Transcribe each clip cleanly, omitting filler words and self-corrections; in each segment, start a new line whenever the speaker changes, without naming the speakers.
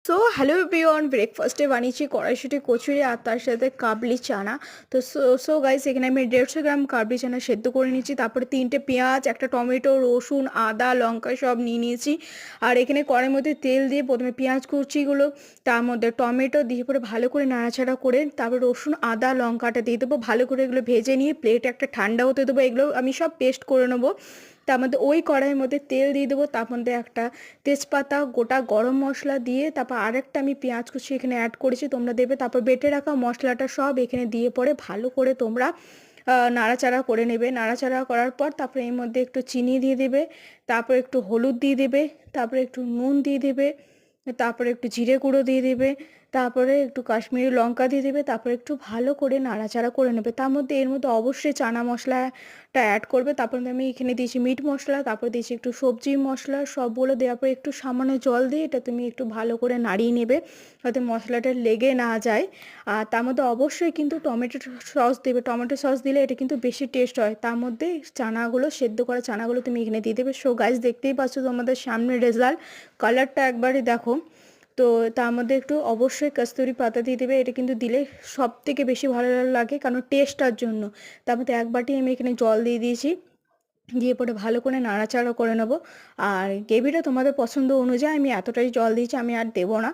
So hello everyone, ব্রেকফাস্টে বানিয়েছি কড়াইশুঁটি কচুরি আর তার সাথে কাবলি চানা। তো সো গাইস, এখানে আমি 150 গ্রাম কাবলি চানা সেদ্ধ করে নিয়েছি। তারপরে 3টে পেঁয়াজ, একটা টমেটো, রসুন, আদা, লঙ্কা সব নিয়ে নিয়েছি। আর এখানে কড়াইয়ের মধ্যে তেল দিয়ে প্রথমে পেঁয়াজ কুচিগুলো, তার মধ্যে টমেটো দিয়ে পরে ভালো করে নাড়াচাড়া করে তারপর রসুন, আদা, লঙ্কাটা দিয়ে দেবো। ভালো করে এগুলো ভেজে নিয়ে প্লেটে একটা ঠান্ডা হতে দেবো। এগুলো আমি সব পেস্ট করে নেবো। তার মধ্যে ওই কড়াইয়ের মধ্যে তেল দিয়ে দেবো, তার মধ্যে একটা তেজপাতা, গোটা গরম মশলা দিয়ে তারপর আরেকটা আমি পেঁয়াজ কুচি এখানে অ্যাড করেছি, তোমরা দেবে। তারপর বেটে রাখা মশলাটা সব এখানে দিয়ে পরে ভালো করে তোমরা নাড়াচাড়া করে নেবে। নাড়াচাড়া করার পর তারপরে এর মধ্যে একটু চিনি দিয়ে দেবে, তারপর একটু হলুদ দিয়ে দেবে, তারপরে একটু নুন দিয়ে দেবে, তারপরে একটু জিরে গুঁড়ো দিয়ে দেবে, তারপরে একটু কাশ্মীরি লঙ্কা দিয়ে দেবে। তারপরে একটু ভালো করে নাড়াচাড়া করে নেবে। তার মধ্যে এর মধ্যে অবশ্যই চানা মশলাটা অ্যাড করবে। তারপর আমি এখানে দিয়েছি মিট মশলা, তারপর দিয়েছি একটু সবজি মশলা, সবগুলো দেওয়ার পরে একটু সামান্য জল দিয়ে এটা তুমি একটু ভালো করে নাড়িয়ে নেবে যাতে মশলাটা লেগে না যায়। আর তার মধ্যে অবশ্যই কিন্তু টমেটো সস দেবে। টমেটো সস দিলে এটা কিন্তু বেশি টেস্ট হয়। তার মধ্যে চানাগুলো, সেদ্ধ করা চানাগুলো তুমি এখানে দিয়ে দেবে। সো গাইস, দেখতেই পাচ্ছ তোমাদের সামনে রেজাল্ট, কালারটা একবারই দেখো। তো তার মধ্যে একটু অবশ্যই কস্তুরি পাতা দিয়ে দেবে। এটা কিন্তু দিলে সব থেকে বেশি ভালো লাগে, কারণ টেস্টটার জন্য। তার মধ্যে এক বাটি আমি এখানে জল দিয়ে দিয়েছি, দিয়ে পরে ভালো করে নাড়াচাড়া করে নেবো। আর গ্রেভিটা তোমাদের পছন্দ অনুযায়ী আমি এতটাই জল দিয়েছি, আমি আর দেবো না।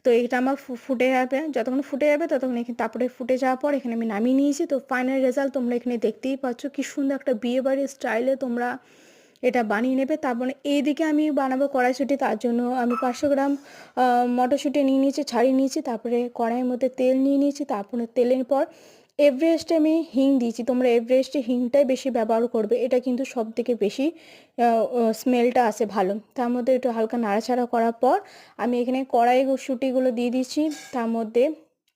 তো এটা আমার ফুটে যাবে, যতক্ষণ ফুটে যাবে ততক্ষণ এখানে, তারপরে ফুটে যাওয়ার পর এখানে আমি নামিয়ে নিয়েছি। তো ফাইনাল রেজাল্ট তোমরা এখানে দেখতেই পাচ্ছ, কি সুন্দর একটা বিয়েবাড়ির স্টাইলে তোমরা এটা বানিয়ে নেবে। তারপরে এইদিকে আমি বানাবো কড়াইশুঁটি, তার জন্য আমি 500 গ্রাম মটরশুঁটি নিয়ে নিয়েছি, ছাড়িয়ে নিয়েছি। তারপরে কড়াইয়ের মধ্যে তেল নিয়ে নিয়েছি, তারপরে তেলের পর এভারেস্টে আমি হিং দিয়েছি। তোমরা এভারেস্টে হিংটাই বেশি ব্যবহার করবে, এটা কিন্তু সব থেকে বেশি স্মেলটা আসে ভালো। তার মধ্যে একটু হালকা নাড়াচাড়া করার পর আমি এখানে কড়াইশুঁটিগুলো দিয়ে দিচ্ছি। তার মধ্যে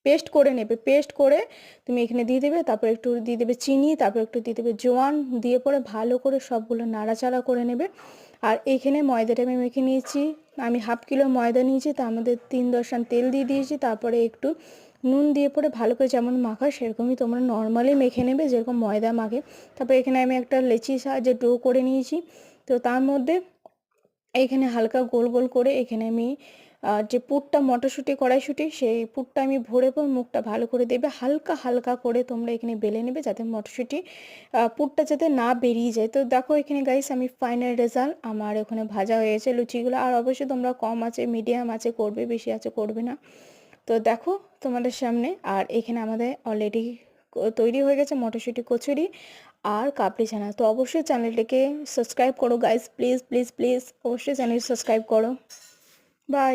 পেস্ট করে নেবে, পেস্ট করে তুমি এখানে দিয়ে দেবে। তারপর একটু দিয়ে দেবে চিনি, তারপর একটু দিয়ে দেবে জোয়ান, দিয়ে পরে ভালো করে সবগুলো নাড়াচাড়া করে নেবে। আর এইখানে ময়দাটা আমি মেখে নিয়েছি, আমি 1/2 কিলো ময়দা নিয়েছি, তার মধ্যে 3 তেল দিয়ে দিয়েছি। তারপরে একটু নুন দিয়ে পরে ভালো করে যেমন মাখা সেরকমই তোমরা নর্মালি মেখে নেবে, যেরকম ময়দা মাখে। তারপর এখানে আমি একটা লেচির সাহায্যে ডো করে নিয়েছি। তো তার মধ্যে এইখানে হালকা গোল গোল করে এখানে আমি যে পুরটা মটরশুঁটি কড়াইশুঁটি, সেই পুরটা আমি ভরে পর মুখটা ভালো করে দেবে। হালকা হালকা করে তোমরা এখানে বেলে নেবে, যাতে মটরশুঁটি পুরটা যাতে না বেরিয়ে যায়। তো দেখো এখানে গাইস, আমি ফাইনাল রেজাল্ট আমার ওখানে ভাজা হয়েছে লুচিগুলো। আর অবশ্যই তোমরা কম আছে, মিডিয়াম আছে করবে, বেশি আছে করবে না। তো দেখো তোমাদের সামনে, আর এখানে আমাদের অলরেডি তৈরি হয়ে গেছে মটরশুঁটি কচুরি আর কাবলি চানা। তো অবশ্যই চ্যানেলটিকে সাবস্ক্রাইব করো গাইস, প্লিজ প্লিজ প্লিজ, অবশ্যই চ্যানেল সাবস্ক্রাইব করো। বাই।